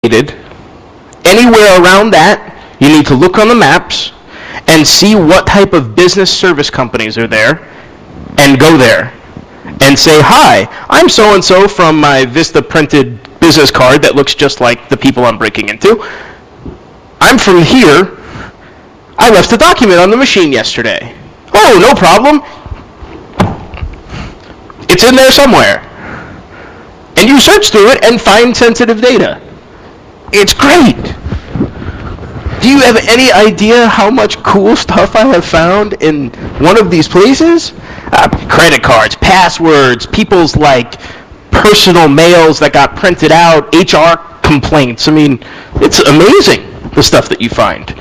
Anywhere around that, you need to look on the maps and see what type of business service companies are there and go there and say, hi, I'm so-and-so from my Vista printed business card that looks just like the people I'm breaking into. I'm from here. I left a document on the machine yesterday. Oh, no problem. It's in there somewhere. And you search through it and find sensitive data. It's great. Do you have any idea how much cool stuff I have found in one of these places? Credit cards, passwords, people's personal mails that got printed out, HR complaints. I mean, it's amazing, the stuff that you find.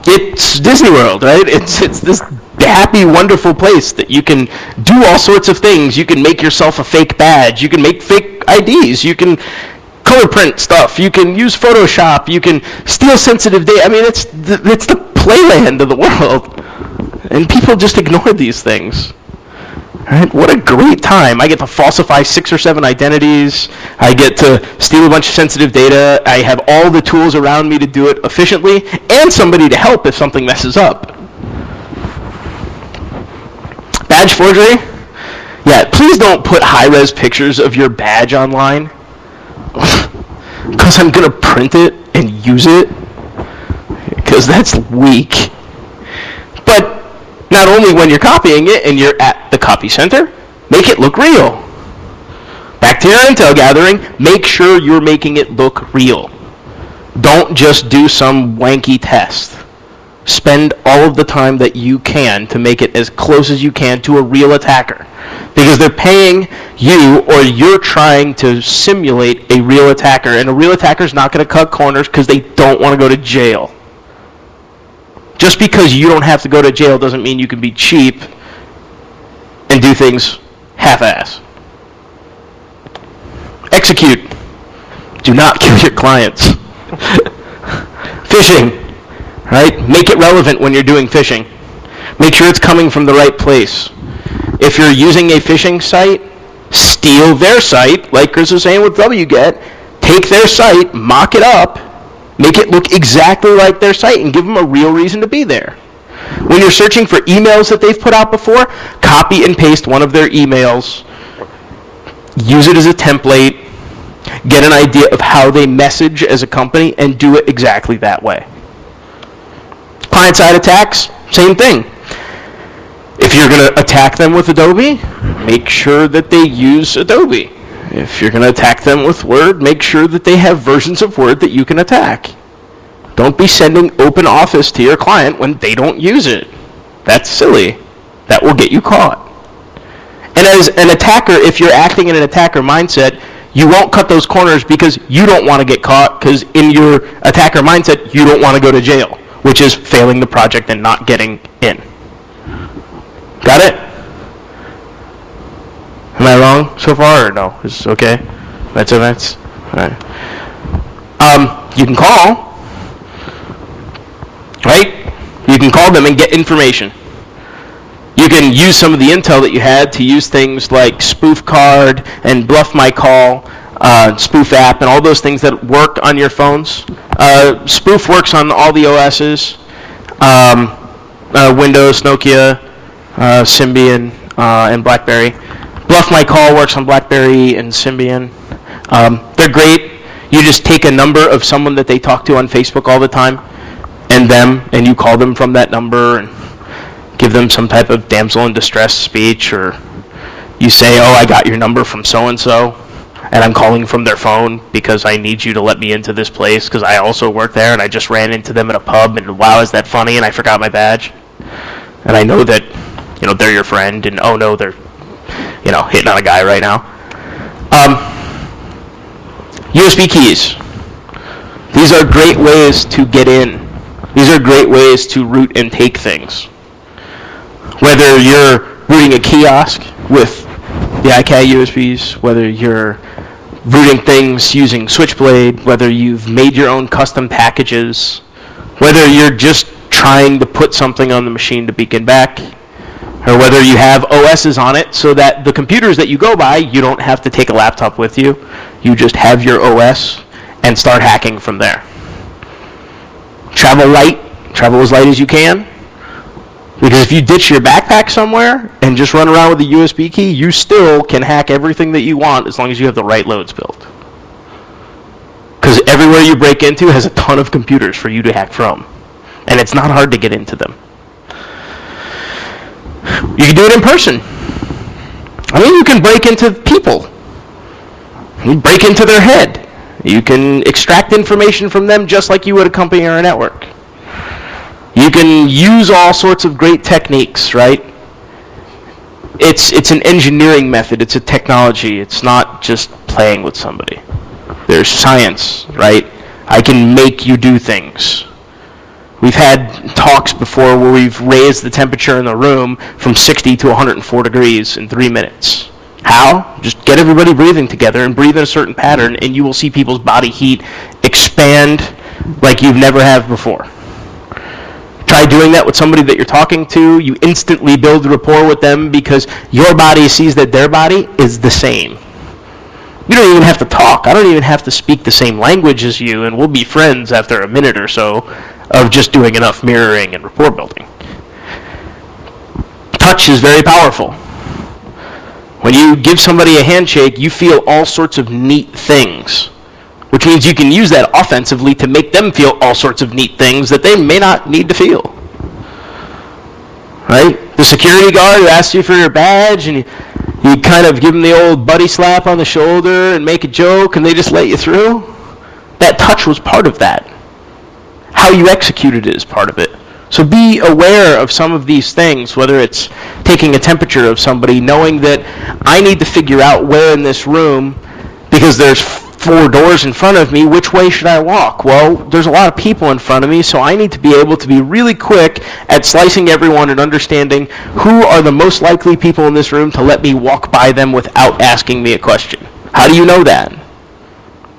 It's Disney World, right? It's this happy, wonderful place that you can do all sorts of things. You can make yourself a fake badge. You can make fake IDs. You can color print stuff. You can use Photoshop. You can steal sensitive data. I mean, it's the playland of the world. And people just ignore these things. Right? What a great time. I get to falsify 6 or 7 identities. I get to steal a bunch of sensitive data. I have all the tools around me to do it efficiently and somebody to help if something messes up. Badge forgery? Yeah, please don't put high-res pictures of your badge online because I'm going to print it and use it because that's weak. But not only when you're copying it and you're at the copy center, make it look real. Back to your intel gathering, make sure you're making it look real. Don't just do some wanky test. Spend all of the time that you can to make it as close as you can to a real attacker. Because they're paying you, or you're trying to simulate a real attacker, and a real attacker's not going to cut corners because they don't want to go to jail. Just because you don't have to go to jail doesn't mean you can be cheap and do things half-ass. Execute. Do not kill your clients. Phishing. Right? Make it relevant when you're doing phishing. Make sure it's coming from the right place. If you're using a phishing site, steal their site, like Chris was saying with wget, take their site, mock it up, make it look exactly like their site, and give them a real reason to be there. When you're searching for emails that they've put out before, copy and paste one of their emails, use it as a template, get an idea of how they message as a company, and do it exactly that way. Client-side attacks, same thing. If you're going to attack them with Adobe, make sure that they use Adobe. If you're going to attack them with Word, make sure that they have versions of Word that you can attack. Don't be sending OpenOffice to your client when they don't use it. That's silly. That will get you caught. And as an attacker, if you're acting in an attacker mindset, you won't cut those corners because you don't want to get caught, because in your attacker mindset, you don't want to go to jail, which is failing the project and not getting in. Got it? Am I wrong so far, or no? Is it okay? That's events? All right. You can call, right? You can call them and get information. You can use some of the intel that you had to use things like Spoof Card and Bluff My Call, Spoof App, and all those things that work on your phones. Spoof works on all the OSs, Windows, Nokia, Symbian, and BlackBerry. Bluff My Call works on BlackBerry and Symbian. They're great. You just take a number of someone that they talk to on Facebook all the time, and you call them from that number and give them some type of damsel in distress speech, or you say, oh, I got your number from so-and-so, and I'm calling from their phone because I need you to let me into this place because I also work there and I just ran into them at a pub, and wow, is that funny, and I forgot my badge. And I know that, they're your friend, and oh no, they're, hitting on a guy right now. USB keys. These are great ways to get in. These are great ways to root and take things. Whether you're rooting a kiosk with the iCAD USBs, whether you're rooting things using Switchblade, whether you've made your own custom packages, whether you're just trying to put something on the machine to beacon back, or whether you have OSs on it so that the computers that you go by, you don't have to take a laptop with you. You just have your OS, and start hacking from there. Travel as light as you can, because if you ditch your backpack somewhere and just run around with a USB key, you still can hack everything that you want as long as you have the right loads built. Because everywhere you break into has a ton of computers for you to hack from, and it's not hard to get into them. You can do it in person. I mean, you can break into people. You break into their head. You can extract information from them just like you would a company or a network. You can use all sorts of great techniques, right? It's an engineering method. It's a technology. It's not just playing with somebody. There's science, right? I can make you do things. We've had talks before where we've raised the temperature in the room from 60 to 104 degrees in 3 minutes. How? Just get everybody breathing together and breathe in a certain pattern, and you will see people's body heat expand like you've never have before. Try doing that with somebody that you're talking to. You instantly build rapport with them because your body sees that their body is the same. You don't even have to talk. I don't even have to speak the same language as you, and we'll be friends after a minute or so of just doing enough mirroring and rapport building. Touch is very powerful. When you give somebody a handshake, you feel all sorts of neat things, which means you can use that offensively to make them feel all sorts of neat things that they may not need to feel. Right? The security guard who asks you for your badge, and you kind of give them the old buddy slap on the shoulder and make a joke, and they just let you through. That touch was part of that. How you executed it is part of it. So be aware of some of these things, whether it's taking a temperature of somebody, knowing that I need to figure out where in this room, because there's 4 doors in front of me, which way should I walk? Well, there's a lot of people in front of me, so I need to be able to be really quick at slicing everyone and understanding who are the most likely people in this room to let me walk by them without asking me a question. How do you know that?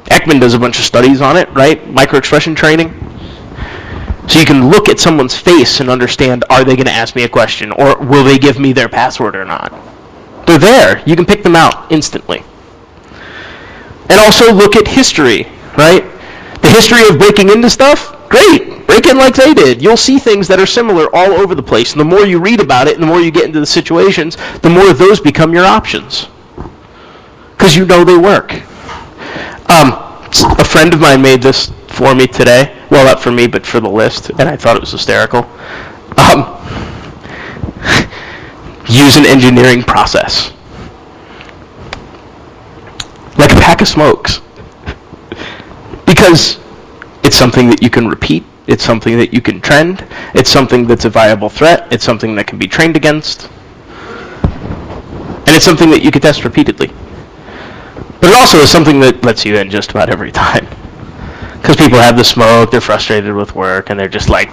Ekman does a bunch of studies on it, right? Microexpression training. So you can look at someone's face and understand, are they going to ask me a question, or will they give me their password or not? They're there. You can pick them out instantly. And also look at history, right? The history of breaking into stuff, great. Break in like they did. You'll see things that are similar all over the place. And the more you read about it and the more you get into the situations, the more those become your options. Because you know they work. A friend of mine made this for me today. Well, not for me, but for the list, and I thought it was hysterical. Use an engineering process. Like a pack of smokes. Because it's something that you can repeat, it's something that you can trend, it's something that's a viable threat, it's something that can be trained against, and it's something that you can test repeatedly. But it also is something that lets you in just about every time. Because people have the smoke, they're frustrated with work, and they're just like,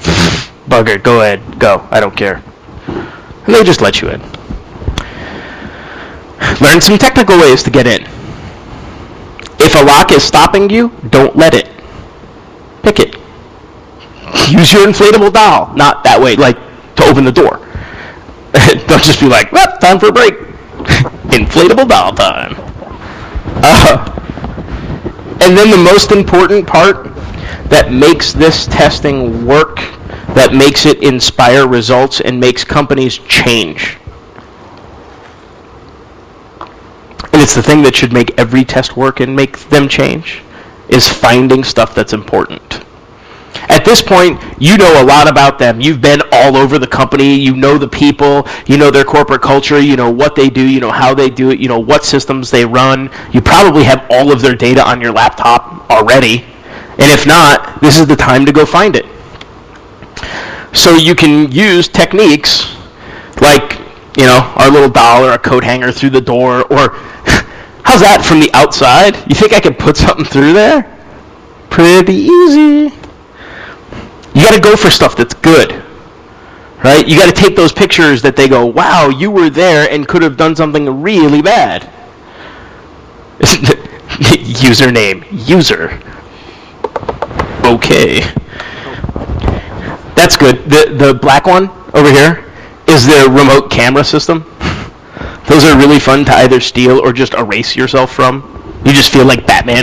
bugger, go ahead, go, I don't care. And they just let you in. Learn some technical ways to get in. If a lock is stopping you, don't let it. Pick it. Use your inflatable doll. Not that way, like to open the door. Don't just be like, well, time for a break. Inflatable doll time. And then the most important part that makes this testing work, that makes it inspire results and makes companies change. And it's the thing that should make every test work and make them change, is finding stuff that's important. At this point, you know a lot about them. You've been all over the company. You know the people. You know their corporate culture. You know what they do. You know how they do it. You know what systems they run. You probably have all of their data on your laptop already. And if not, this is the time to go find it. So you can use techniques like, you know, our little doll or a coat hanger through the door, or how's that from the outside? You think I could put something through there? Pretty easy. You got to go for stuff that's good, right? You got to take those pictures that they go, wow, you were there and could have done something really bad. Username, user. Okay. That's good. The black one over here is the remote camera system. Those are really fun to either steal or just erase yourself from. You just feel like Batman.